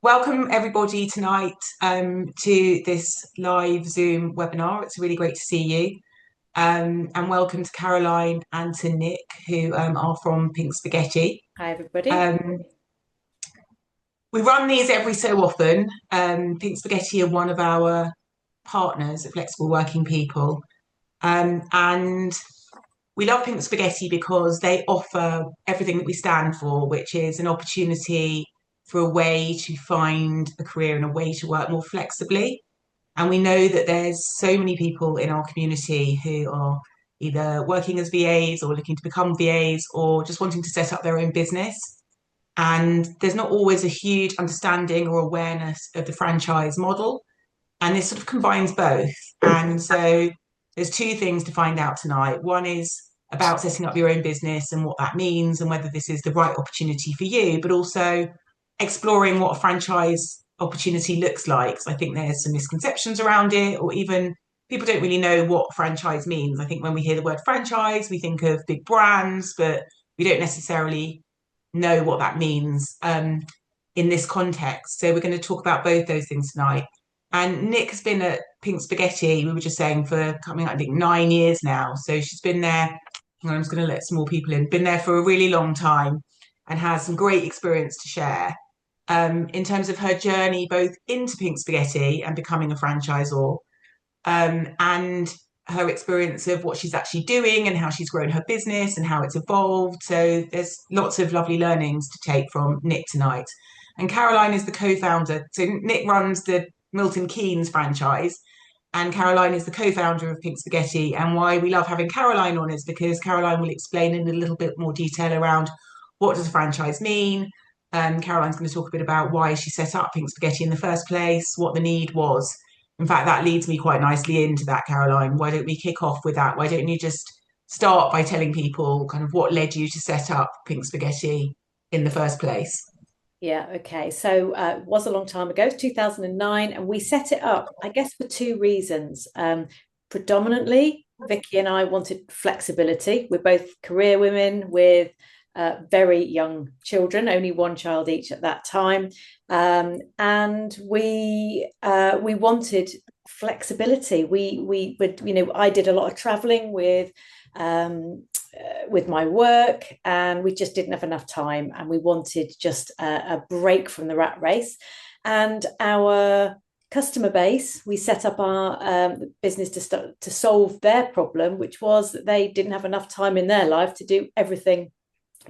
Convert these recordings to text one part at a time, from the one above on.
Welcome everybody tonight to this live Zoom webinar. It's really great to see you. And welcome to Caroline and to Nick, who are from Pink Spaghetti. Hi, everybody. We run these every so often. Pink Spaghetti are one of our partners at Flexible Working People. And we love Pink Spaghetti because they offer everything that we stand for, which is an opportunity for a way to find a career and a way to work more flexibly. And we know that there's so many people in our community who are either working as VAs or looking to become VAs or just wanting to set up their own business. And there's not always a huge understanding or awareness of the franchise model. And this sort of combines both. And so there's two things to find out tonight. One is about setting up your own business and what that means and whether this is the right opportunity for you, but also exploring what a franchise opportunity looks like. So I think there's some misconceptions around it, or even people don't really know what franchise means. I think when we hear the word franchise, we think of big brands, but we don't necessarily know what that means in this context. So we're going to talk about both those things tonight. And Nick has been at Pink Spaghetti, we were just saying, for coming, I think, 9 years now. So she's been there, I'm just going to let some more people in, been there for a really long time and has some great experience to share in terms of her journey, both into Pink Spaghetti and becoming a franchisor, and her experience of what she's actually doing and how she's grown her business and how it's evolved. So there's lots of lovely learnings to take from Nick tonight. And Caroline is the co-founder. So Nick runs the Milton Keynes franchise, and Caroline is the co-founder of Pink Spaghetti. And why we love having Caroline on is because Caroline will explain in a little bit more detail around what does a franchise mean. Caroline's going to talk a bit about why she set up Pink Spaghetti in the first place, what the need was. In fact, that leads me quite nicely into that, Caroline. Why don't we kick off with that? Why don't you just start by telling people kind of what led you to set up Pink Spaghetti in the first place? Yeah, okay. So it was a long time ago, 2009, and we set it up, I guess, for two reasons. Predominantly, Vicky and I wanted flexibility. We're both career women with very young children, only one child each at that time, and we wanted flexibility. We would, I did a lot of traveling with my work, and we just didn't have enough time, and we wanted just a break from the rat race. And our customer base, we set up our business to solve their problem, which was that they didn't have enough time in their life to do everything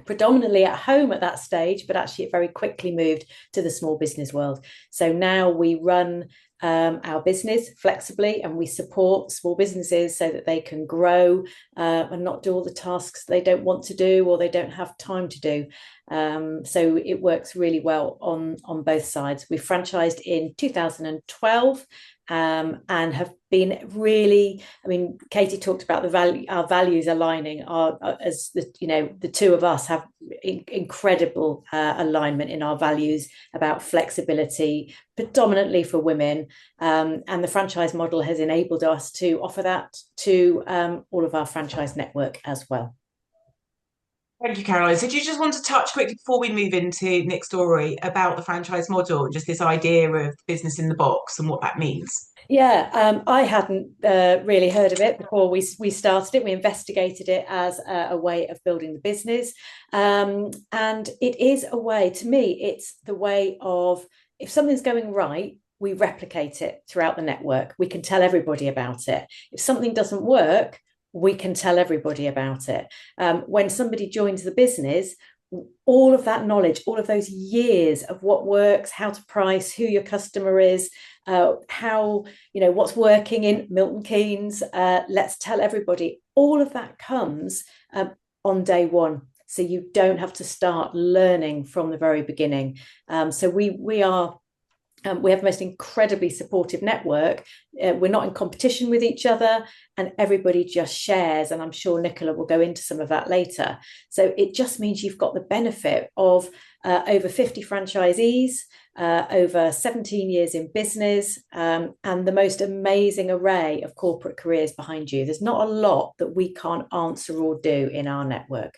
predominantly at home at that stage, but actually it very quickly moved to the small business world. So now we run our business flexibly, and we support small businesses so that they can grow and not do all the tasks they don't want to do or they don't have time to do. So it works really well on both sides. We franchised in 2012 and have been really, Katie talked about our values aligning. As the two of us have incredible alignment in our values about flexibility, predominantly for women, and the franchise model has enabled us to offer that to all of our franchise network as well. Thank you, Caroline. So do you just want to touch quickly before we move into Nick's story about the franchise model, just this idea of business in the box and what that means? Yeah, I hadn't really heard of it before we started it. We investigated it as a way of building the business. And it is a way, to me, it's the way of, if something's going right, we replicate it throughout the network. We can tell everybody about it. If something doesn't work, we can tell everybody about it. When somebody joins the business, all of that knowledge, all of those years of what works, how to price, who your customer is, how, what's working in Milton Keynes, let's tell everybody. All of that comes on day one. So you don't have to start learning from the very beginning. So we have the most incredibly supportive network. We're not in competition with each other, and everybody just shares. And I'm sure Nicola will go into some of that later. So it just means you've got the benefit of over 50 franchisees, over 17 years in business, and the most amazing array of corporate careers behind you. There's not a lot that we can't answer or do in our network.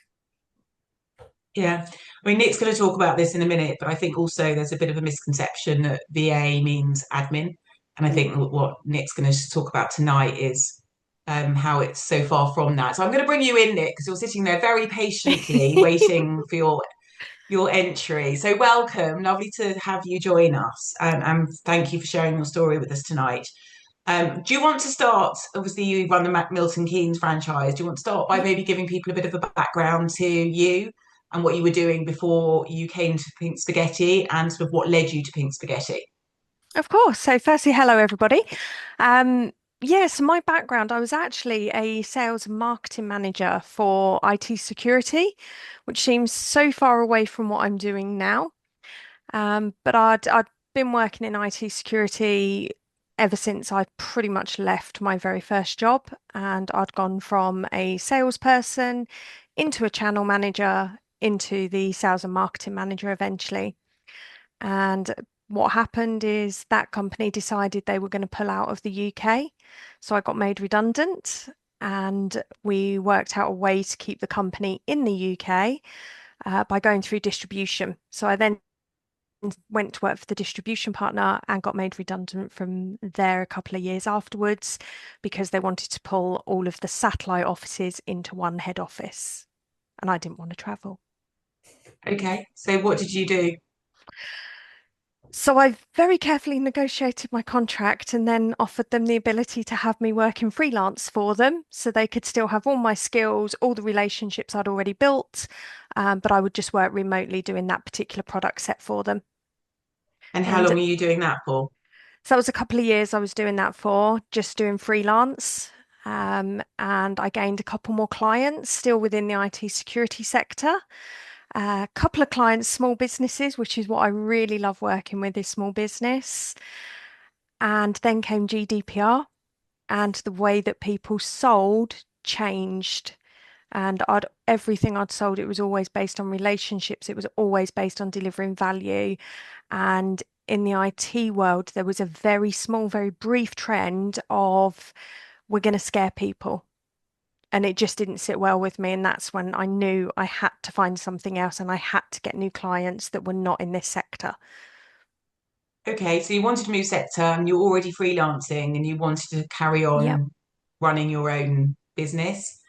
Yeah. I mean, Nick's going to talk about this in a minute, but I think also there's a bit of a misconception that VA means admin. And I think Mm. what Nick's going to talk about tonight is how it's so far from that. So I'm going to bring you in, Nick, because you're sitting there very patiently waiting for your entry. So welcome, lovely to have you join us, and thank you for sharing your story with us tonight. Do you want to start? Obviously, you run the Milton Keynes franchise. Do you want to start by maybe giving people a bit of a background to you and what you were doing before you came to Pink Spaghetti and sort of what led you to Pink Spaghetti? Of course. So, firstly, hello everybody. Um, yes, my background, I was actually a sales and marketing manager for IT security, which seems so far away from what I'm doing now. But I'd been working in IT security ever since I pretty much left my very first job, and I'd gone from a salesperson into a channel manager into the sales and marketing manager eventually. And what happened is that company decided they were going to pull out of the UK. So I got made redundant, and we worked out a way to keep the company in the UK by going through distribution. So I then went to work for the distribution partner and got made redundant from there a couple of years afterwards because they wanted to pull all of the satellite offices into one head office. And I didn't want to travel. Okay, so what did you do? So I very carefully negotiated my contract and then offered them the ability to have me work in freelance for them so they could still have all my skills, all the relationships I'd already built, but I would just work remotely doing that particular product set for them. And how And long were you doing that for? so that was a couple of years I was doing that for, just doing freelance. And I gained a couple more clients still within the IT security sector. A couple of clients, small businesses, which is what I really love working with, is small business. And then came GDPR, and the way that people sold changed. And everything I'd sold, it was always based on relationships. It was always based on delivering value. And in the IT world, there was a very small, very brief trend of we're going to scare people. And it just didn't sit well with me. And that's when I knew I had to find something else and I had to get new clients that were not in this sector. Okay, so you wanted to move sector and you're already freelancing and you wanted to carry Yep. on running your own business.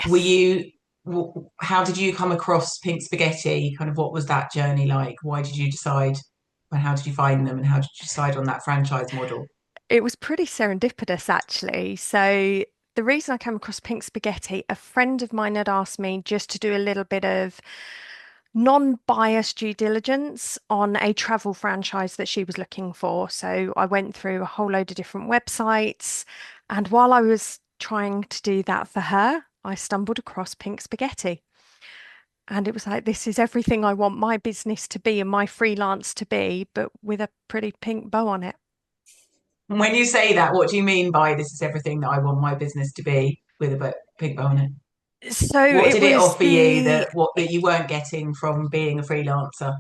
Were Yes. you, how did you come across Pink Spaghetti? Kind of what was that journey like? Why did you decide, and how did you find them, and how did you decide on that franchise model? It was pretty serendipitous, actually. So, the reason I came across Pink Spaghetti, a friend of mine had asked me just to do a little bit of non-biased due diligence on a travel franchise that she was looking for. So, I went through a whole load of different websites. And while I was trying to do that for her, I stumbled across Pink Spaghetti. And it was like, this is everything I want my business to be and my freelance to be, but with a pretty pink bow on it. And when you say that, what do you mean by this is everything that I want my business to be with a pink bow on it? So What it did it was offer you the that you weren't getting from being a freelancer?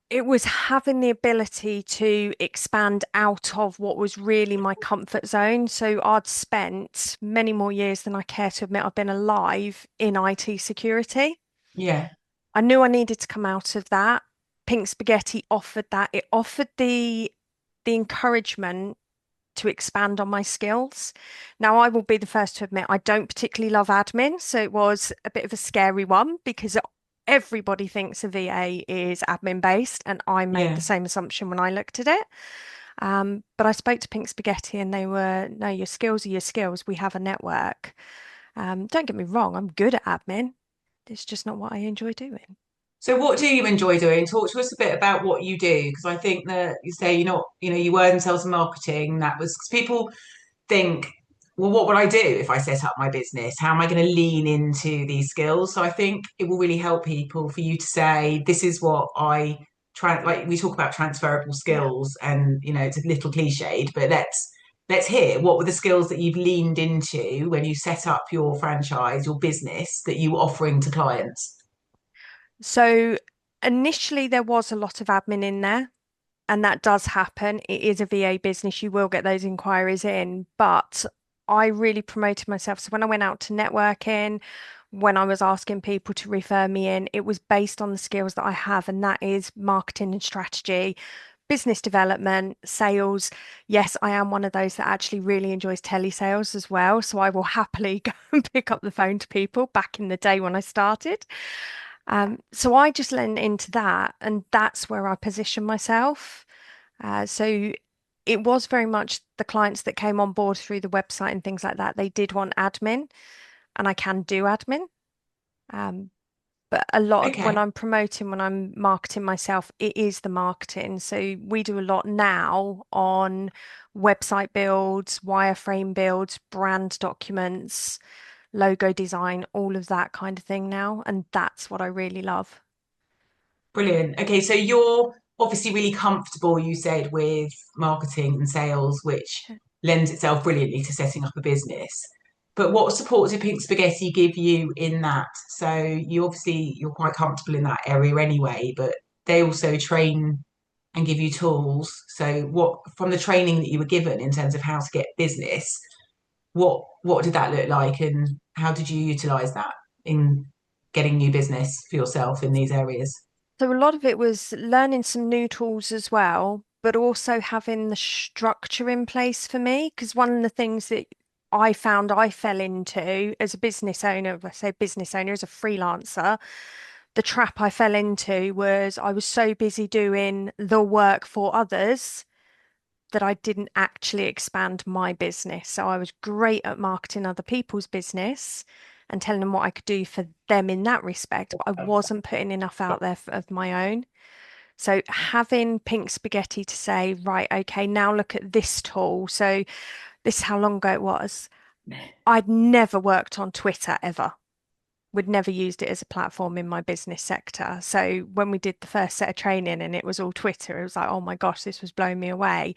it was having the ability to expand out of what was really my comfort zone. So I'd spent many more years than I care to admit I've been alive in IT security. Yeah. I knew I needed to come out of that. Pink Spaghetti offered that. It offered the encouragement to expand on my skills. Now, I will be the first to admit I don't particularly love admin, so it was a bit of a scary one because everybody thinks a VA is admin based, and I made the Yeah. same assumption when I looked at it. But I spoke to Pink Spaghetti, and they were, no, your skills are your skills. We have a network. Don't get me wrong, I'm good at admin. It's just not what I enjoy doing. So what do you enjoy doing? Talk to us a bit about what you do, because I think that you say you're not, you were in sales and marketing. That was because people think, well, what would I do if I set up my business? How am I going to lean into these skills? So I think it will really help people for you to say, this is what I try. Like we talk about transferable Yeah. skills, and it's a little cliched, but let's hear what were the skills that you've leaned into when you set up your franchise, your business that you were offering to clients. So initially, there was a lot of admin in there. And that does happen. It is a VA business. You will get those inquiries in. But I really promoted myself. So when I went out to networking, when I was asking people to refer me in, it was based on the skills that I have, and that is marketing and strategy, business development, sales. Yes, I am one of those that actually really enjoys telesales as well. So I will happily go and pick up the phone to people back in the day when I started. So I just lent into that, and that's where I position myself. So it was very much the clients that came on board through the website and things like that. They did want admin, and I can do admin. Um, but a lot of when Okay. I'm promoting, when I'm marketing myself, it is the marketing. So we do a lot now on website builds, wireframe builds, brand documents, logo design, all of that kind of thing now. And that's what I really love. Brilliant. Okay, so you're obviously really comfortable, you said, with marketing and sales, which lends itself brilliantly to setting up a business. But what support did Pink Spaghetti give you in that? So you're quite comfortable in that area anyway, but they also train and give you tools. So what from the training that you were given in terms of how to get business, what did that look like and how did you utilize that in getting new business for yourself in these areas? So a lot of it was learning some new tools as well, but also having the structure in place for me. Because one of the things that I found I fell into as a business owner, I say business owner, as a freelancer, the trap I fell into was I was so busy doing the work for others that I didn't actually expand my business. So I was great at marketing other people's business and telling them what I could do for them in that respect, but I wasn't putting enough out there of my own. So having Pink Spaghetti to say, right, okay, now look at this tool. So this is how long ago it was. I'd never worked on Twitter ever. We'd never used it as a platform in my business sector. So when we did the first set of training and it was all Twitter, it was like, oh my gosh, this was blowing me away.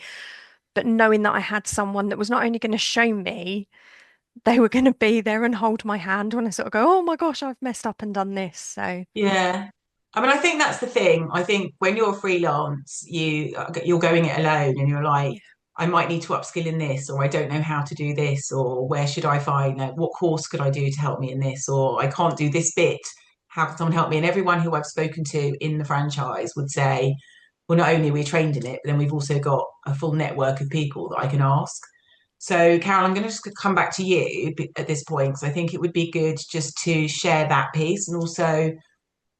But knowing that I had someone that was not only going to show me, they were going to be there and hold my hand when I sort of go, oh my gosh, I've messed up and done this. So Yeah. I mean, I think that's the thing. I think when you're freelance, you're going it alone and you're like, yeah, I might need to upskill in this, or I don't know how to do this, or where should I find what course could I do to help me in this, or I can't do this bit. How can someone help me? And everyone who I've spoken to in the franchise would say, well, not only are we trained in it, but then we've also got a full network of people that I can ask. So, Carol, I'm going to just come back to you at this point because I think it would be good just to share that piece and also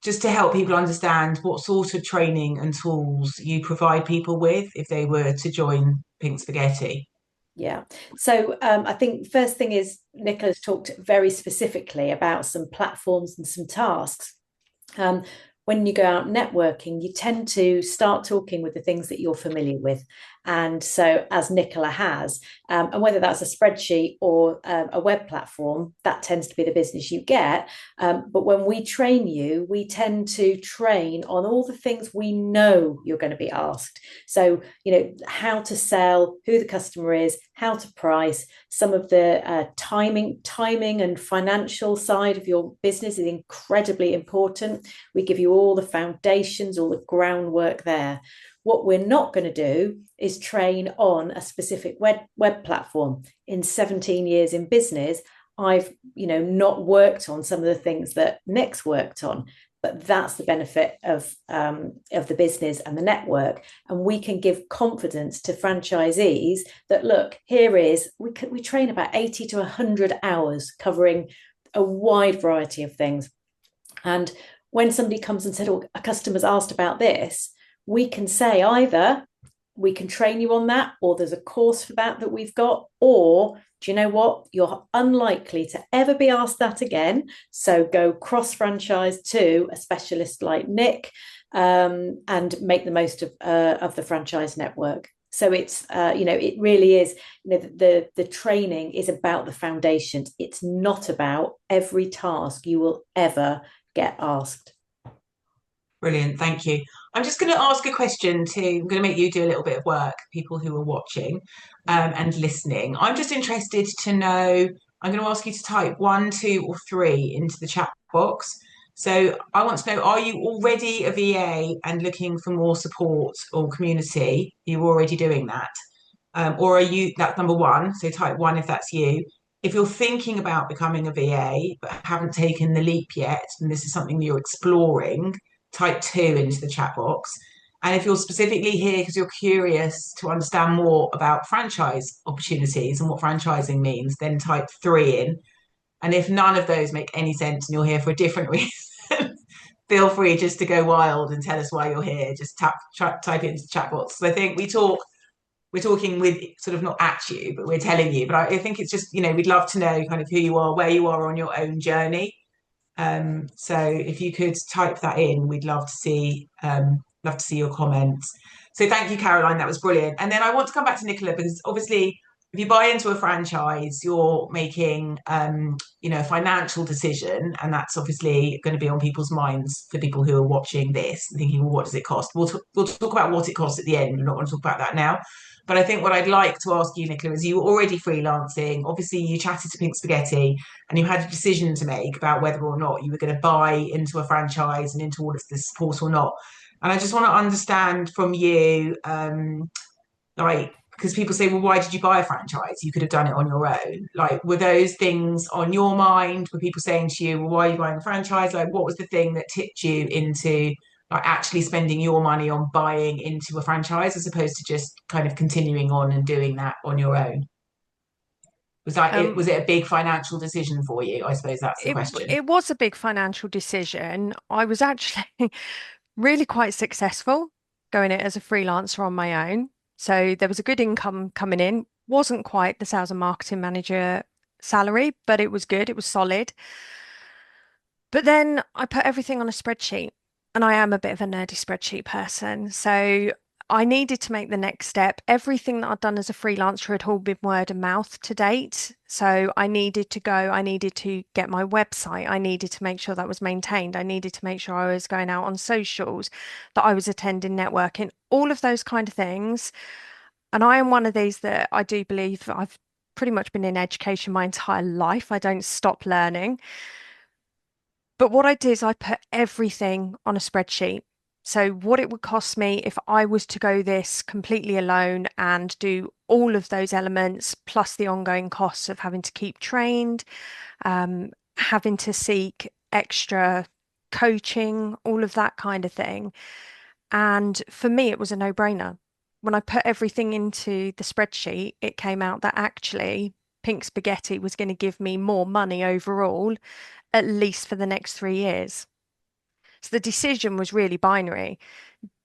just to help people understand what sort of training and tools you provide people with if they were to join Pink Spaghetti. Yeah. So I think first thing is Nicola's talked very specifically about some platforms and some tasks. Um, when you go out networking, you tend to start talking with the things that you're familiar with. And so, as Nicola has, and whether that's a spreadsheet or a web platform, that tends to be the business you get. But when we train you, we tend to train on all the things we know you're going to be asked. So, how to sell, who the customer is, how to price, some of the timing and financial side of your business is incredibly important. We give you all the foundations, all the groundwork there. What we're not going to do is train on a specific web platform. In 17 years in business, I've not worked on some of the things that Nick's worked on, but that's the benefit of the business and the network. And we can give confidence to franchisees that, look, we train about 80 to 100 hours covering a wide variety of things. And when somebody comes and said, oh, a customer's asked about this, we can say either we can train you on that, or there's a course for that we've got, or do you know what? You're unlikely to ever be asked that again. So go cross-franchise to a specialist like Nick and make the most of the franchise network. So it's, it really is, the training is about the foundations. It's not about every task you will ever get asked. Brilliant, thank you. I'm just going to ask a question I'm going to make you do a little bit of work, people who are watching and listening. I'm just interested to know, I'm going to ask you to type 1, 2, or 3 into the chat box. So I want to know, are you already a VA and looking for more support or community? Are you already doing that? Or are you, that's number 1, so type 1 if that's you. if you're thinking about becoming a VA but haven't taken the leap yet, and this is something you're exploring, type 2 into the chat box. And if you're specifically here because you're curious to understand more about franchise opportunities and what franchising means, then type 3 in. And if none of those make any sense and you're here for a different reason, feel free just to go wild and tell us why you're here. Just type it into the chat box. So I think we're talking with sort of not at you, but we're telling you. But I think it's just, we'd love to know kind of who you are, where you are on your own journey. So if you could type that in, we'd love to see your comments. So thank you, Caroline. That was brilliant. And then I want to come back to Nicola, because obviously if you buy into a franchise, you're making a financial decision, and that's obviously going to be on people's minds for people who are watching this, thinking, well, what does it cost? We'll talk about what it costs at the end. We're not going to talk about that now. But I think what I'd like to ask you, Nicola, is you were already freelancing. Obviously, you chatted to Pink Spaghetti and you had a decision to make about whether or not you were going to buy into a franchise and into all of this support or not. And I just want to understand from you, because people say, well, why did you buy a franchise? You could have done it on your own. Like, were those things on your mind? Were people saying to you, well, why are you buying a franchise? Like, what was the thing that tipped you into like actually spending your money on buying into a franchise as opposed to just kind of continuing on and doing that on your own? Was it a big financial decision for you? I suppose that's the question. It was a big financial decision. I was actually really quite successful going it as a freelancer on my own. So there was a good income coming in. Wasn't quite the sales and marketing manager salary, but it was good. It was solid. But then I put everything on a spreadsheet, and I am a bit of a nerdy spreadsheet person. So I needed to make the next step. Everything that I'd done as a freelancer had all been word of mouth to date. So I needed to get my website. I needed to make sure that was maintained. I needed to make sure I was going out on socials, that I was attending networking, all of those kind of things. And I am one of these that I do believe I've pretty much been in education my entire life. I don't stop learning. But what I did is I put everything on a spreadsheet. So what it would cost me if I was to go this completely alone and do all of those elements, plus the ongoing costs of having to keep trained, having to seek extra coaching, all of that kind of thing. And for me, it was a no-brainer. When I put everything into the spreadsheet, it came out that actually Pink Spaghetti was going to give me more money overall, at least for the next 3 years. So the decision was really binary.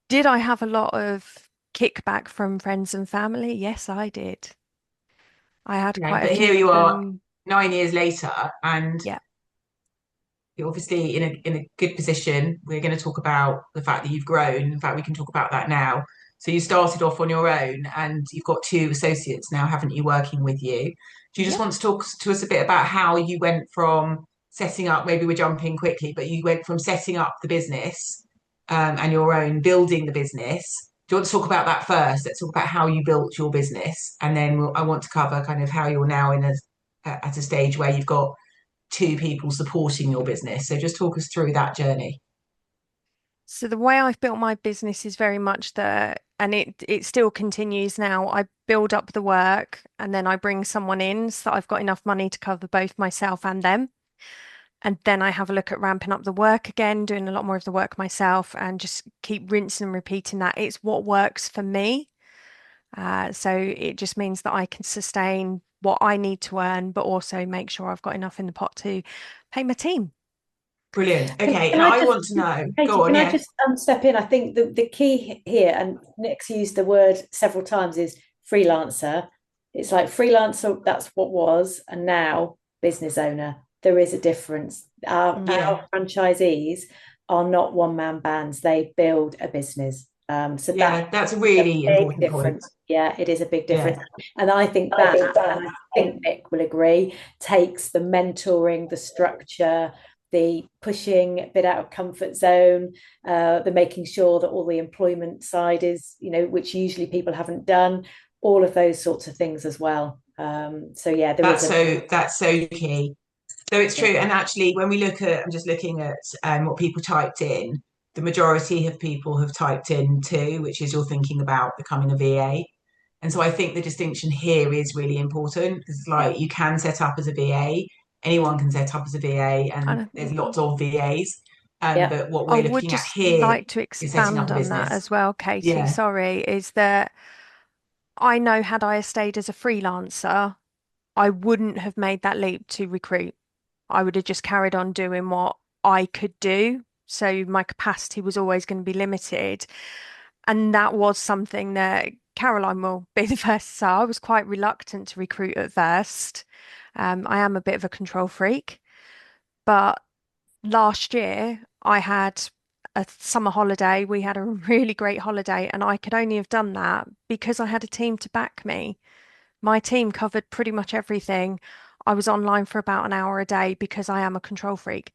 Did I have a lot of kickback from friends and family? Yes, I did. I had quite a but few here you of are them. 9 years later, and Yeah. you're obviously in a good position. We're going to talk about the fact that you've grown. In fact, we can talk about that now. So you started off on your own, and you've got two associates now, haven't you, working with you? Do you just Yeah. want to talk to us a bit about how you went from setting up, maybe we're jumping quickly, but you went from setting up the business and your own, building the business. Do you want to talk about that first? Let's talk about how you built your business, and then I want to cover kind of how you're now at a stage where you've got two people supporting your business. So just talk us through that journey. So the way I've built my business is very much and it still continues now. I build up the work and then I bring someone in so that I've got enough money to cover both myself and them. And then I have a look at ramping up the work again, doing a lot more of the work myself and just keep rinsing and repeating that. It's what works for me. So it just means that I can sustain what I need to earn, but also make sure I've got enough in the pot to pay my team. Brilliant. Okay, Can now I I just, want to know. Katie, Go on, can I yeah. just step in? I think the key here, and Nick's used the word several times, is freelancer. It's like freelancer, that's what was, and now business owner. There is a difference. Our franchisees are not one-man bands. They build a business. So that's a really important difference. point. Yeah, it is a big difference. And I think that, and I think Nick will agree, takes the mentoring, the structure, the pushing a bit out of comfort zone, the making sure that all the employment side is, which usually people haven't done, all of those sorts of things as well. So yeah, that's so key. So it's true. And actually, when we look at, I'm just looking at what people typed in, the majority of people have typed in too, which is you're thinking about becoming a VA. And so I think the distinction here is really important, because like you can set up as a VA, anyone can set up as a VA, and And there's lots of VAs. Yeah. But what I we're would looking at just here like to is setting up expand a on that business. as well, Katie. Yeah, Sorry, is that I know had I stayed as a freelancer, I wouldn't have made that leap to recruit. I would have just carried on doing what I could do. So my capacity was always going to be limited. And that was something that Caroline will be the first to say. I was quite reluctant to recruit at first. I am a bit of a control freak, but last year I had a summer holiday. We had a really great holiday, and I could only have done that because I had a team to back me. My team covered pretty much everything. I was online for about an hour a day because I am a control freak.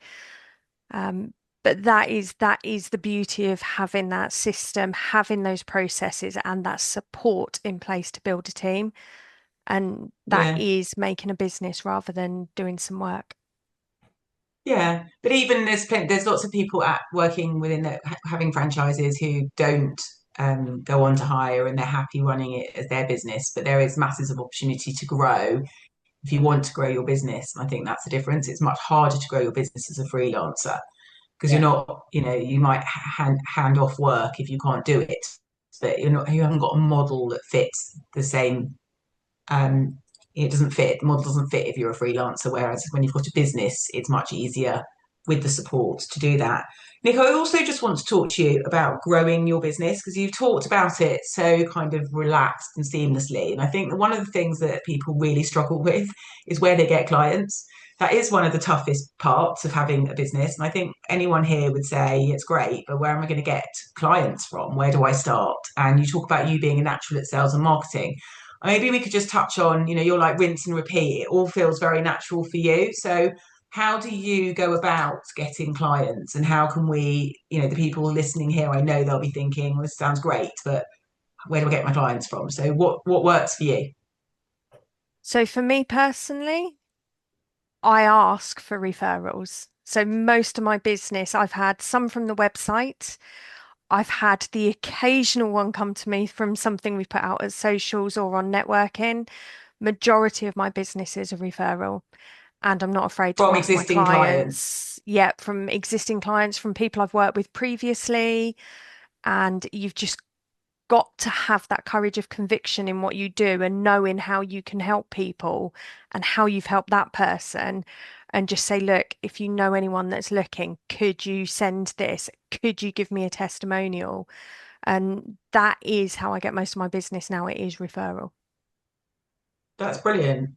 Um, but that is the beauty of having that system, having those processes and that support in place to build a team. And that yeah. is making a business rather than doing some work. Yeah, but even there's lots of people at working within having franchises who don't go on to hire, and they're happy running it as their business. But there is masses of opportunity to grow if you want to grow your business. And I think that's the difference. It's much harder to grow your business as a freelancer, because you're Yeah. not, you might hand off work if you can't do it, but you haven't got a model that fits the same. um, it doesn't fit. The model doesn't fit if you're a freelancer. Whereas when you've got a business, it's much easier with the support to do that. Nick, I also just want to talk to you about growing your business, because you've talked about it so kind of relaxed and seamlessly. And I think that one of the things that people really struggle with is where they get clients. That is one of the toughest parts of having a business. And I think anyone here would say it's great, but where am I going to get clients from? Where do I start? And you talk about you being a natural at sales and marketing. Maybe we could just touch on, you're like rinse and repeat. It all feels very natural for you. So how do you go about getting clients, and how can we, the people listening here, I know they'll be thinking, well, this sounds great, but where do I get my clients from? So what works for you? So for me personally, I ask for referrals. So most of my business, I've had some from the website. I've had the occasional one come to me from something we put out as socials or on networking. Majority of my business is a referral, and I'm not afraid to From ask my existing clients? clients. Yeah, from existing clients, from people I've worked with previously. And you've just got to have that courage of conviction in what you do and knowing how you can help people and how you've helped that person, and just say, look, if you know anyone that's looking, could you send this? Could you give me a testimonial? And that is how I get most of my business now. It is referral. That's brilliant.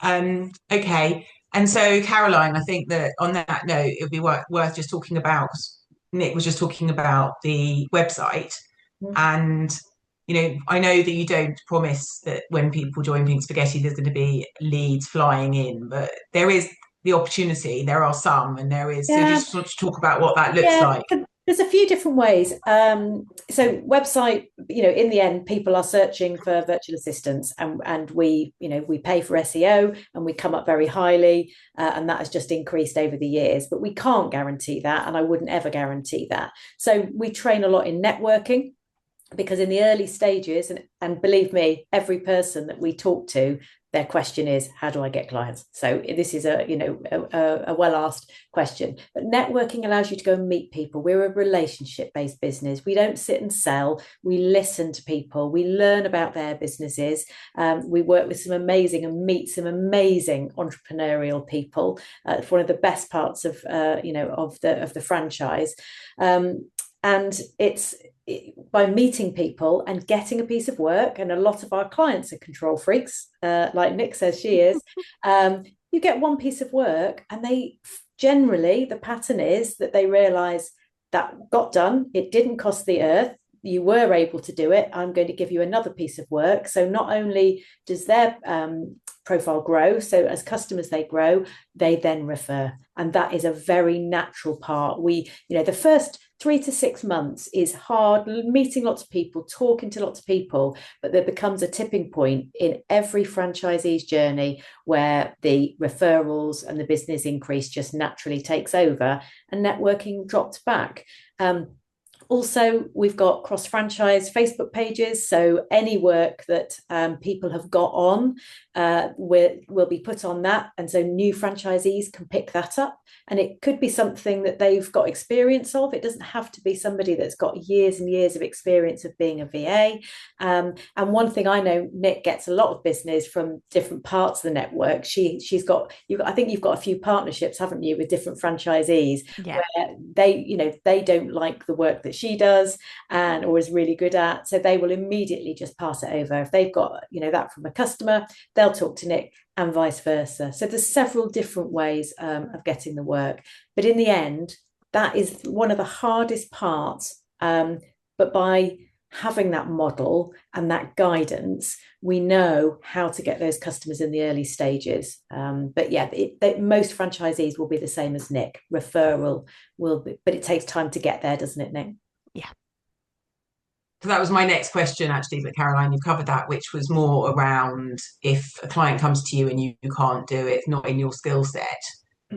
Okay. And so, Caroline, I think that on that note, it would be worth just talking about, 'cause Nick was just talking about the website. Mm. And, I know that you don't promise that when people join Pink Spaghetti, there's going to be leads flying in, but there is the opportunity. There are some, and there is. So Yeah. just want to talk about what that looks Yeah, like. there's a few different ways. So website, in the end, people are searching for virtual assistants, and we pay for SEO, and we come up very highly, and that has just increased over the years. But we can't guarantee that, and I wouldn't ever guarantee that. So we train a lot in networking, because in the early stages, and believe me, every person that we talk to, their question is, how do I get clients? So this is a well asked question. But networking allows you to go and meet people. We're a relationship based business. We don't sit and sell. We listen to people. We learn about their businesses. We work with some amazing and meet some amazing entrepreneurial people. It's one of the best parts of the franchise. And it's by meeting people and getting a piece of work, and a lot of our clients are control freaks, like Nick says she is. You get one piece of work, and they generally, the pattern is that they realize that got done, it didn't cost the earth, you were able to do it, I'm going to give you another piece of work. So not only does their profile grow, so as customers they grow, they then refer, and that is a very natural part. The first 3 to 6 months is hard, meeting lots of people, talking to lots of people, but there becomes a tipping point in every franchisee's journey where the referrals and the business increase just naturally takes over, and networking drops back. Also, we've got cross-franchise Facebook pages. So any work that people have got on will be put on that. And so new franchisees can pick that up. And it could be something that they've got experience of. It doesn't have to be somebody that's got years and years of experience of being a VA. And one thing I know, Nick gets a lot of business from different parts of the network. She's got, I think you've got a few partnerships, haven't you, with different franchisees Yeah. where they don't like the work that she does and or is really good at. So they will immediately just pass it over. If they've got, that from a customer, they'll talk to Nick and vice versa. So there's several different ways of getting the work. But in the end, that is one of the hardest parts. But by having that model and that guidance, we know how to get those customers in the early stages. But yeah, most franchisees will be the same as Nick. Referral will be, but it takes time to get there, doesn't it, Nick? Yeah. So that was my next question, actually, but Caroline, you've covered that, which was more around if a client comes to you and you can't do it, not in your skill set,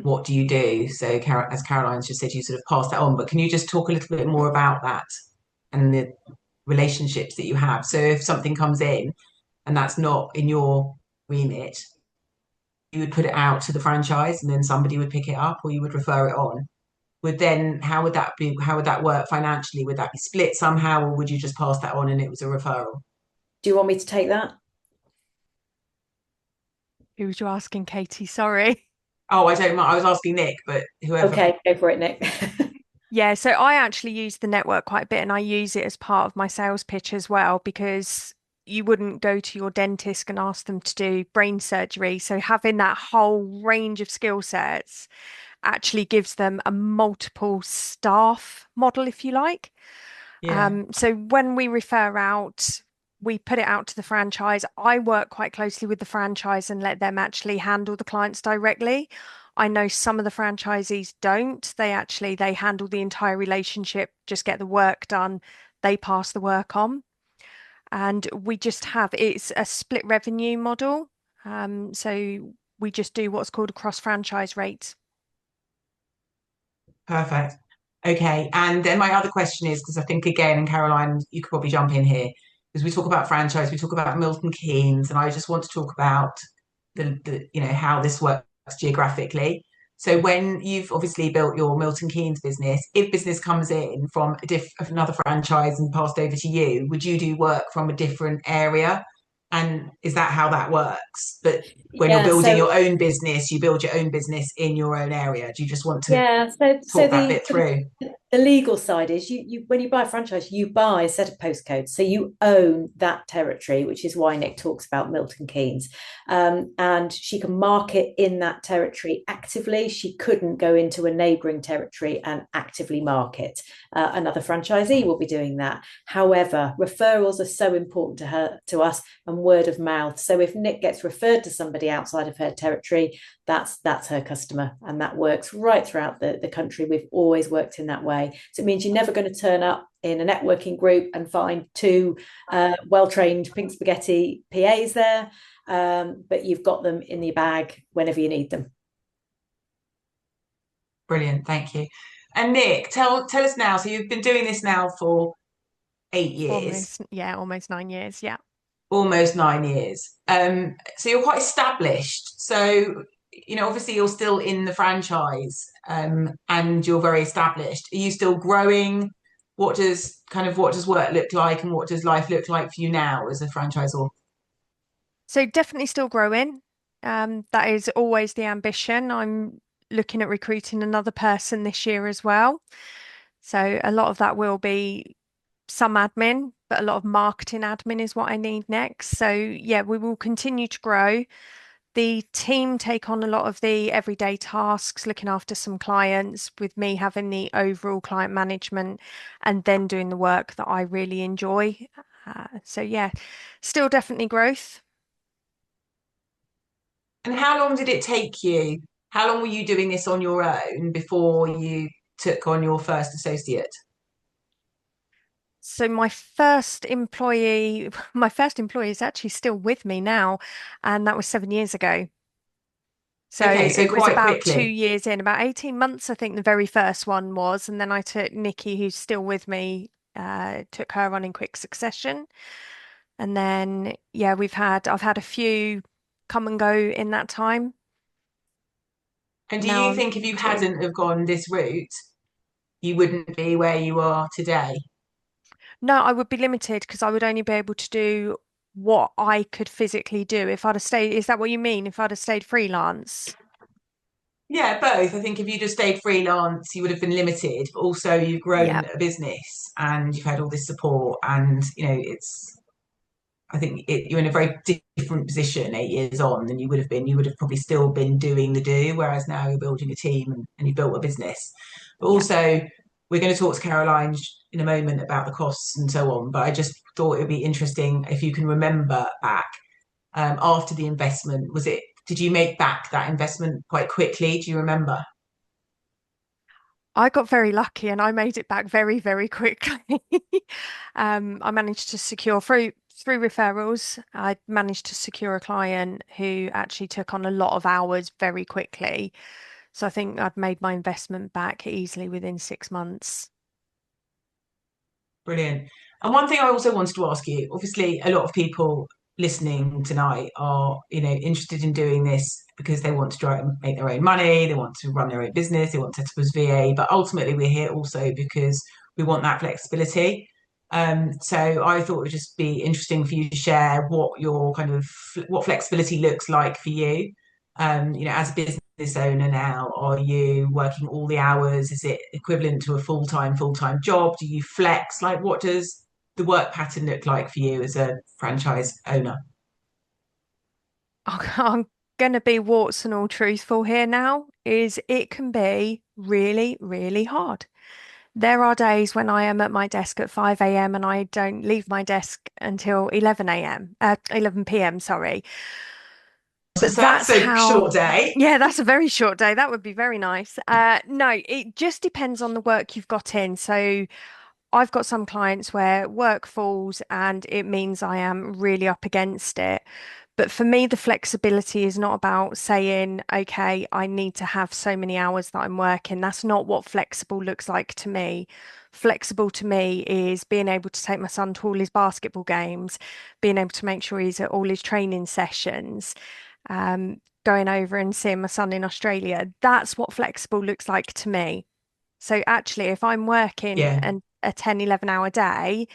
what do you do? So, as Caroline's just said, you sort of pass that on, but can you just talk a little bit more about that and the relationships that you have? So, if something comes in and that's not in your remit, you would put it out to the franchise and then somebody would pick it up or you would refer it on. How would that be, how would that work financially? Would that be split somehow, or would you just pass that on and it was a referral? Do you want me to take that? Who was you asking, Katie? Sorry. Oh, I don't mind. I was asking Nick, but whoever. Okay, go for it, Nick. Yeah, so I actually use the network quite a bit and I use it as part of my sales pitch as well because you wouldn't go to your dentist and ask them to do brain surgery. So having that whole range of skill sets actually gives them a multiple staff model, if you like. Yeah. So when we refer out, we put it out to the franchise. I work quite closely with the franchise and let them actually handle the clients directly. I know some of the franchisees don't. They handle the entire relationship, just get the work done. They pass the work on. And we just have it's a split revenue model. So we just do what's called a cross franchise rate. Perfect. Okay. And then my other question is, because I think again, and Caroline, you could probably jump in here, because we talk about franchise, we talk about Milton Keynes, and I just want to talk about how this works geographically. So when you've obviously built your Milton Keynes business, if business comes in from another franchise and passed over to you, would you do work from a different area? And is that how that works? But when you're Yeah, building so your own business, you build your own business in your own area. Do you just want to yeah, so talk that bit through? the legal side is you when you buy a franchise, you buy a set of postcodes, so you own that territory, which is why Nick talks about Milton Keynes, and she can market in that territory actively. She couldn't go into a neighbouring territory and actively market. Another franchisee will be doing that. However, referrals are so important to us, and word of mouth. So if Nick gets referred to somebody outside of her territory, that's her customer, and that works right throughout the country. We've always worked in that way. So it means you're never going to turn up in a networking group and find two well-trained pink spaghetti PAs there, but you've got them in your bag whenever you need them. Brilliant, thank you. And Nick, tell us now. So you've been doing this now for 8 years, Almost 9 years. Yeah. almost 9 years. So you're quite established. So obviously you're still in the franchise, and you're very established. Are you still growing? What does work look like, and what does life look like for you now as a franchisor? So definitely still growing. That is always the ambition. I'm looking at recruiting another person this year as well. So a lot of that will be some admin, but a lot of marketing admin is what I need next. So yeah, we will continue to grow. The team take on a lot of the everyday tasks, looking after some clients, with me having the overall client management and then doing the work that I really enjoy. So yeah, still definitely growth. And how long did it take you? How long were you doing this on your own before you took on your first associate? So my first employee is actually still with me now, and that was 7 years ago. So Okay, so it was quite about two quickly. years in, about 18 months, I think the very first one was. And then I took Nikki, who's still with me, took her on in quick succession. And then, yeah, I've had a few come and go in that time. And do Now you I'm think if you two. hadn't have gone this route, you wouldn't be where you are today? No, I would be limited because I would only be able to do what I could physically do if I'd have stayed. Is that what you mean? If I'd have stayed freelance? Yeah, both. I think if you just stayed freelance, you would have been limited, but also you've Yeah, grown a business and you've had all this support, and it's. I think you're in a very different position 8 years on than you would have been. You would have probably still been doing the do, whereas now you're building a team and you've built a business. But yeah. also, we're going to talk to Caroline in a moment about the costs and so on. But I just thought it would be interesting if you can remember back after the investment. Did you make back that investment quite quickly? Do you remember? I got very lucky and I made it back very, very quickly. I managed to secure through referrals. I managed to secure a client who actually took on a lot of hours very quickly. So I think I'd made my investment back easily within 6 months. Brilliant. And one thing I also wanted to ask you, obviously, a lot of people listening tonight are, interested in doing this because they want to try and make their own money, they want to run their own business, they want to set up as VA, but ultimately we're here also because we want that flexibility. So I thought it would just be interesting for you to share what your kind of what flexibility looks like for you. As a business owner now, are you working all the hours? Is it equivalent to a full-time job? Do you flex? Like, what does the work pattern look like for you as a franchise owner? I'm going to be warts and all truthful here now, is it can be really, really hard. There are days when I am at my desk at 5 a.m. and I don't leave my desk until 11 a.m., 11 p.m., sorry. But So that's that's a how, short day. yeah, that's a very short day. That would be very nice. No, it just depends on the work you've got in. So I've got some clients where work falls and it means I am really up against it. But for me, the flexibility is not about saying, okay, I need to have so many hours that I'm working. That's not what flexible looks like to me. Flexible to me is being able to take my son to all his basketball games, being able to make sure he's at all his training sessions, going over and seeing my son in Australia. That's what flexible looks like to me. So actually, if I'm working Yeah, a 10, 11-hour day,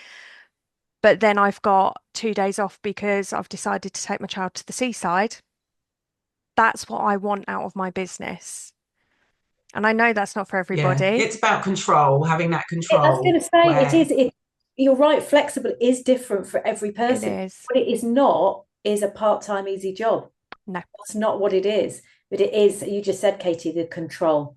but then I've got 2 days off because I've decided to take my child to the seaside, that's what I want out of my business. And I know that's not for yeah. everybody. It's about control, having that I was going control to say it where, is. You're right. Flexible is different for every It person. is. What it is not is a part-time easy job. No. That's not what it is. But it is. You just said, Katie, the control.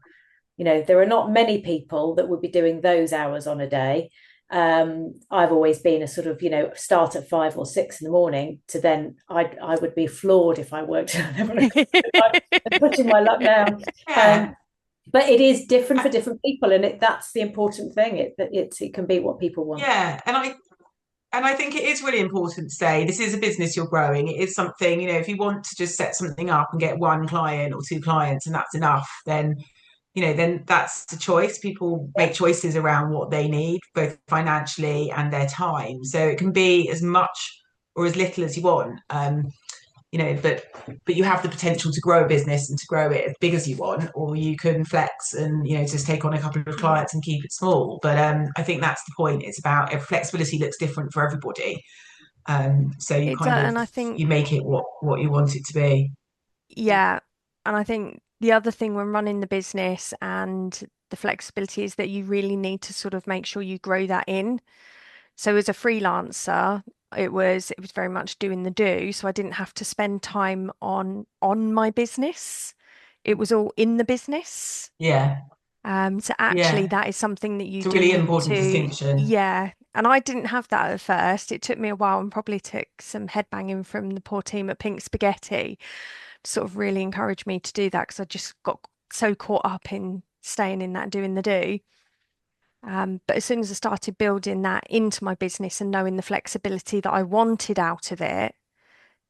There are not many people that would be doing those hours on a day. I've always been a sort of, start at 5 or 6 in the morning to then I would be floored if I worked I'm pushing my luck now. yeah. But it is different for different people, and that's the important thing. It can be what people want. Yeah, and I think it is really important to say this is a business you're growing. It is something, if you want to just set something up and get one client or two clients and that's enough, then that's the choice. People Yeah. make choices around what they need, both financially and their time. So it can be as much or as little as you want. But you have the potential to grow a business and to grow it as big as you want, or you can flex and just take on a couple of Yeah, clients and keep it small. But I think that's the point. It's about flexibility looks different for everybody. So you it kind does. of And I think, you make it what you want it to be. yeah. And I think the other thing when running the business and the flexibility is that you really need to sort of make sure you grow that in. So as a freelancer, it was very much doing the do. So I didn't have to spend time on my business. It was all in the business. Yeah, So actually yeah. that is something that you It's a do really need important to, distinction. yeah. And I didn't have that at first. It took me a while and probably took some headbanging from the poor team at Pink Spaghetti to sort of really encourage me to do that because I just got so caught up in staying in that doing the do. But as soon as I started building that into my business and knowing the flexibility that I wanted out of it,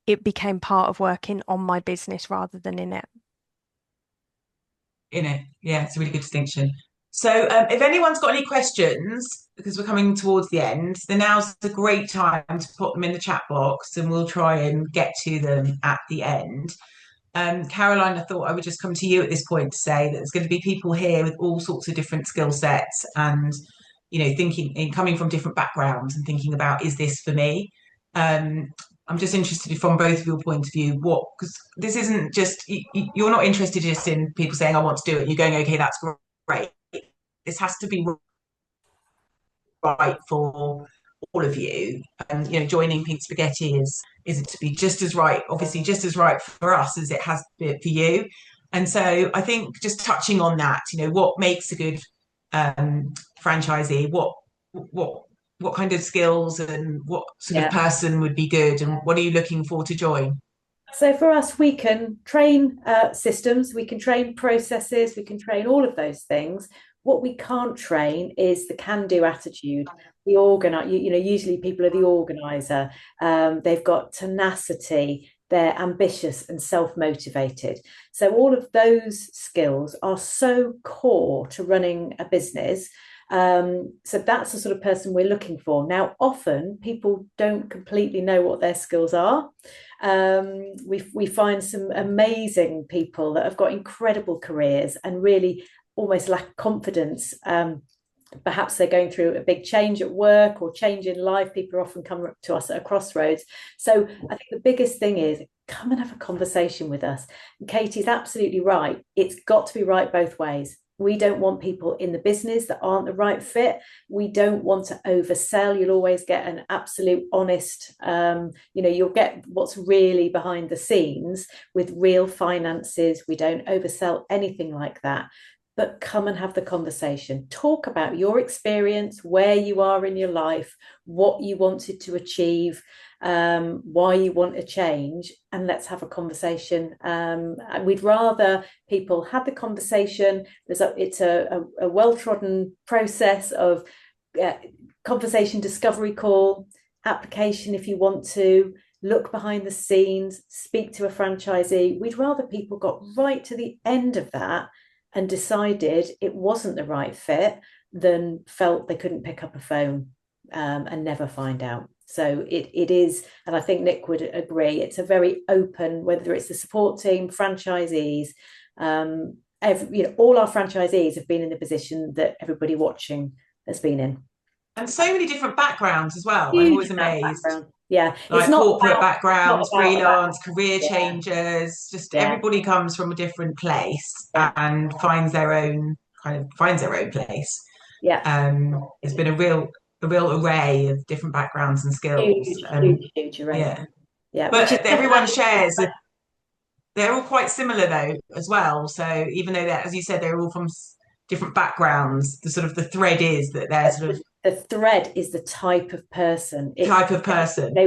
it became part of working on my business rather than in it. in it. Yeah, it's a really good distinction. So, if anyone's got any questions, because we're coming towards the end, then now's a great time to put them in the chat box, and we'll try and get to them at the end. Caroline, I thought I would just come to you at this point to say that there's going to be people here with all sorts of different skill sets, and thinking and coming from different backgrounds and thinking about, is this for me? I'm just interested from both of your point of view, because this isn't just, you're not interested just in people saying, I want to do it. You're going, okay, that's great. This has to be right for all of you. And joining Pink Spaghetti is it to be just as right, obviously just as right for us as it has been for you. And so I think just touching on that, what makes a good franchisee, what kind of skills and what sort of person would be good, and what are you looking for to join? So for us, we can train systems, we can train processes, we can train all of those things. What we can't train is the can-do attitude. Usually people are the organizer. They've got tenacity. They're ambitious and self-motivated. So all of those skills are so core to running a business. So that's the sort of person we're looking for. Now, often people don't completely know what their skills are. We find some amazing people that have got incredible careers and really almost lack confidence. Perhaps they're going through a big change at work or change in life. People often come up to us at a crossroads. So I think the biggest thing is come and have a conversation with us. And Katie's absolutely right. It's got to be right both ways. We don't want people in the business that aren't the right fit. We don't want to oversell. You'll always get an absolute honest, you'll get what's really behind the scenes with real finances. We don't oversell anything like that. But come and have the conversation. Talk about your experience, where you are in your life, what you wanted to achieve, why you want a change, and let's have a conversation. And we'd rather people have the conversation. It's a well-trodden process of conversation, discovery call, application if you want to, look behind the scenes, speak to a franchisee. We'd rather people got right to the end of that and decided it wasn't the right fit than felt they couldn't pick up a phone and never find out. So it is, and I think Nick would agree, it's a very open, whether it's the support team, franchisees, all our franchisees have been in the position that everybody watching has been in. And so many different backgrounds as well. I'm always amazed. Yeah, like it's not corporate backgrounds, freelance, career yeah. changers, just everybody comes from a different place and finds their own place. Yeah. It's been a real array of different backgrounds and skills. Huge array. Yeah. But everyone shares that they're all quite similar though as well. So even though as you said, they're all from different backgrounds, the thread is that they're sort of the thread is the type of person. They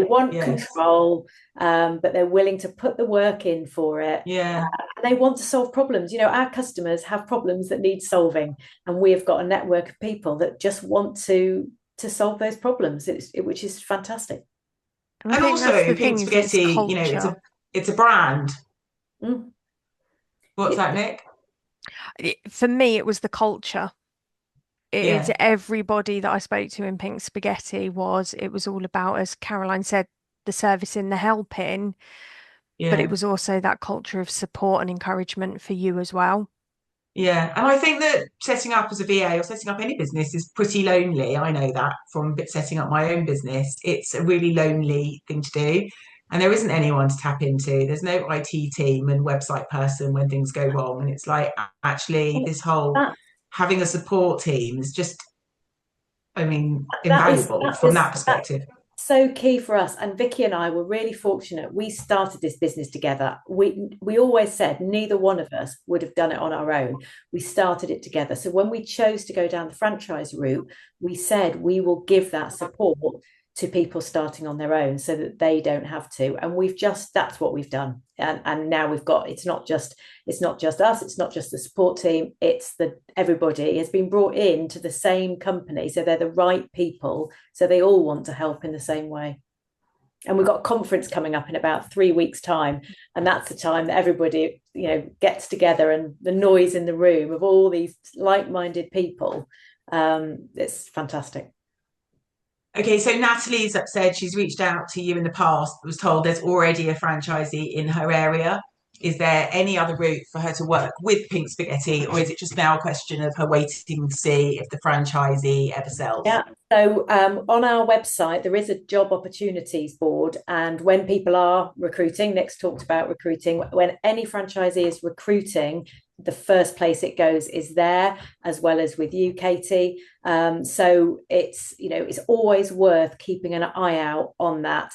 want control, but they're willing to put the work in for it. Yeah. They want to solve problems. Our customers have problems that need solving, and we have got a network of people that just want to solve those problems, which is fantastic. And also Pink Spaghetti, it's a brand. What's that, Nick? For me, it was the culture. It's everybody that I spoke to in Pink Spaghetti it was all about, as Caroline said, the service in the helping, but it was also that culture of support and encouragement for you as well. Yeah, and I think that setting up as a VA or setting up any business is pretty lonely. I know that from setting up my own business. It's a really lonely thing to do. And there isn't anyone to tap into. There's no IT team and website person when things go wrong. And it's like, actually, this whole having a support team is just, invaluable from that perspective. So key for us. And Vicky and I were really fortunate. We started this business together. We always said neither one of us would have done it on our own. We started it together. So when we chose to go down the franchise route, we said we will give that support to people starting on their own so that they don't have to. And that's what we've done. And now we've got, it's not just us, it's not just the support team, it's everybody has been brought into the same company. So they're the right people. So they all want to help in the same way. And we've got a conference coming up in about 3 weeks' time, and that's the time that everybody, gets together, and the noise in the room of all these like-minded people, it's fantastic. Okay, so Natalie's said she's reached out to you in the past, was told there's already a franchisee in her area. Is there any other route for her to work with Pink Spaghetti, or is it just now a question of her waiting to see if the franchisee ever sells? Yeah. So on our website, there is a job opportunities board. And when people are recruiting, Nick's talked about recruiting, when any franchisee is recruiting, the first place it goes is there, as well as with you, Katie. So it's always worth keeping an eye out on that.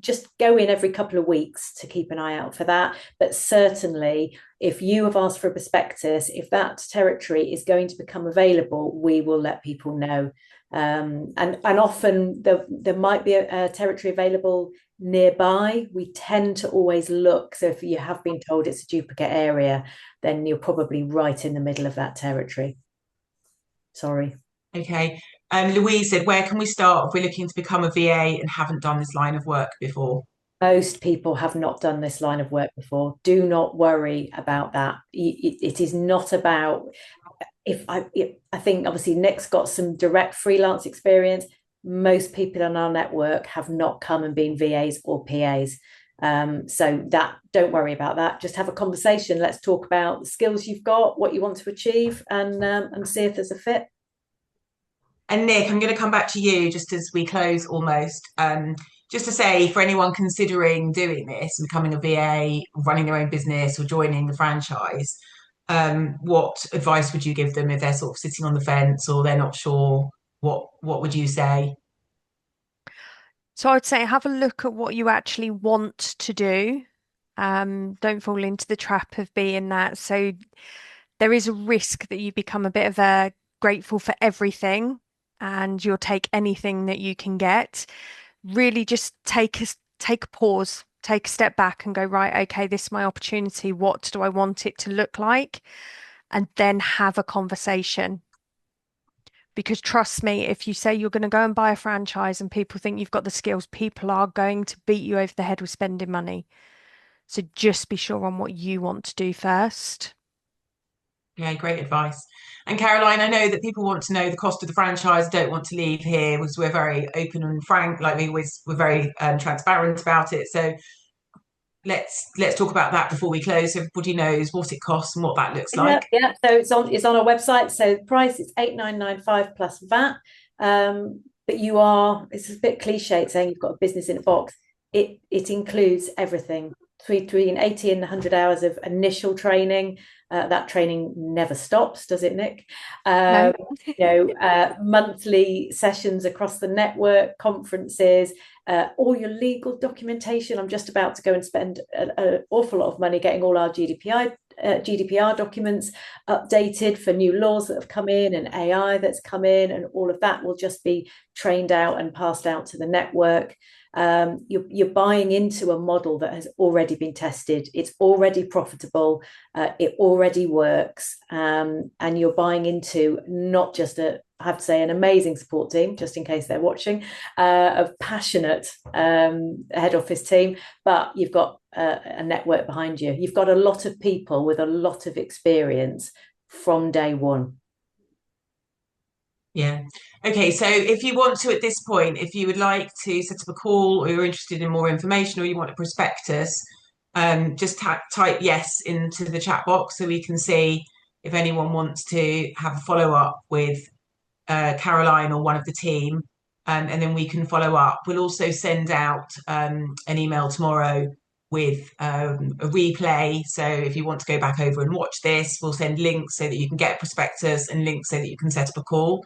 Just go in every couple of weeks to keep an eye out for that. But certainly, if you have asked for a prospectus, if that territory is going to become available, we will let people know. And often there might be a territory available nearby. We tend to always look. So if you have been told it's a duplicate area, then you're probably right in the middle of that territory. Sorry. Okay. Louise said, where can we start if we're looking to become a VA and haven't done this line of work before? Most people have not done this line of work before. Do not worry about that. It is not about, I think obviously Nick's got some direct freelance experience. Most people in our network have not come and been VAs or PAs. So don't worry about that. Just have a conversation. Let's talk about the skills you've got, what you want to achieve, and see if there's a fit. And Nick, I'm going to come back to you just as we close almost. Just to say, for anyone considering doing this, becoming a VA, running their own business, or joining the franchise, what advice would you give them if they're sort of sitting on the fence or they're not sure? What would you say? So I'd say have a look at what you actually want to do. Don't fall into the trap of being that. So there is a risk that you become a bit of a grateful for everything and you'll take anything that you can get. Really just take a pause, take a step back and go, right, okay, this is my opportunity. What do I want it to look like? And then have a conversation. Because trust me, if you say you're going to go and buy a franchise and people think you've got the skills, people are going to beat you over the head with spending money. So just be sure on what you want to do first. Yeah, great advice. And Caroline, I know that people want to know the cost of the franchise, don't want to leave here because we're very open and frank, like we're very transparent about it. So let's talk about that before we close, so everybody knows what it costs and what that looks like. Yeah. So it's on our website. So the price is 8,995 plus VAT. But it's a bit cliche saying you've got a business in a box. It includes everything between 80 and 100 hours of initial training. That training never stops, does it, Nick? No. Monthly sessions across the network, conferences, all your legal documentation. I'm just about to go and spend an awful lot of money getting all our GDPR documents updated for new laws that have come in and AI that's come in, and all of that will just be trained out and passed out to the network. You're buying into a model that has already been tested. It's already profitable. It already works. And you're buying into not just I have to say, an amazing support team, just in case they're watching, of passionate head office team, but you've got a network behind you. You've got a lot of people with a lot of experience from day one. Yeah. Okay. So if you want to, at this point, if you would like to set up a call or you're interested in more information or you want a prospectus, just type yes into the chat box so we can see if anyone wants to have a follow up with Caroline or one of the team. And then we can follow up. We'll also send out an email tomorrow with a replay. So if you want to go back over and watch this, we'll send links so that you can get a prospectus and links so that you can set up a call.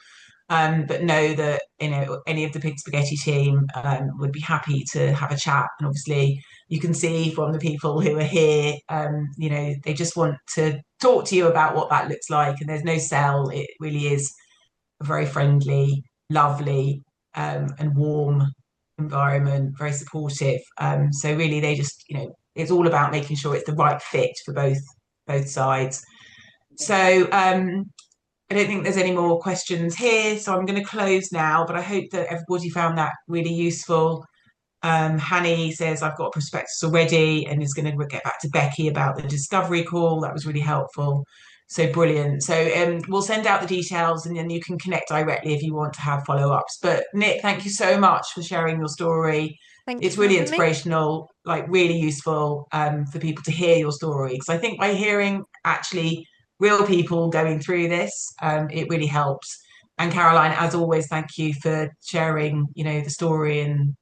But know that any of the Pig Spaghetti team would be happy to have a chat. And obviously, you can see from the people who are here, they just want to talk to you about what that looks like. And there's no sell. It really is a very friendly, lovely, and warm environment, very supportive. So really, they just it's all about making sure it's the right fit for both sides. So I don't think there's any more questions here, so I'm going to close now, but I hope that everybody found that really useful. Hanny says, I've got a prospectus already and is going to get back to Becky about the discovery call. That was really helpful. So brilliant. So we'll send out the details and then you can connect directly if you want to have follow-ups. But Nick, thank you so much for sharing your story. Thank you It's for really having me. inspirational, like really useful for people to hear your story. Because I think by hearing actually real people going through this, it really helps. And Caroline, as always, thank you for sharing, the story and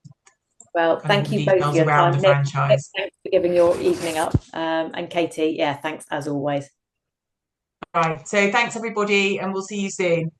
Well, kind of all thank the you both for details your around the time. Nick, franchise. thanks for giving your evening up. And Katie, yeah, thanks as always. Right. So thanks everybody, and we'll see you soon.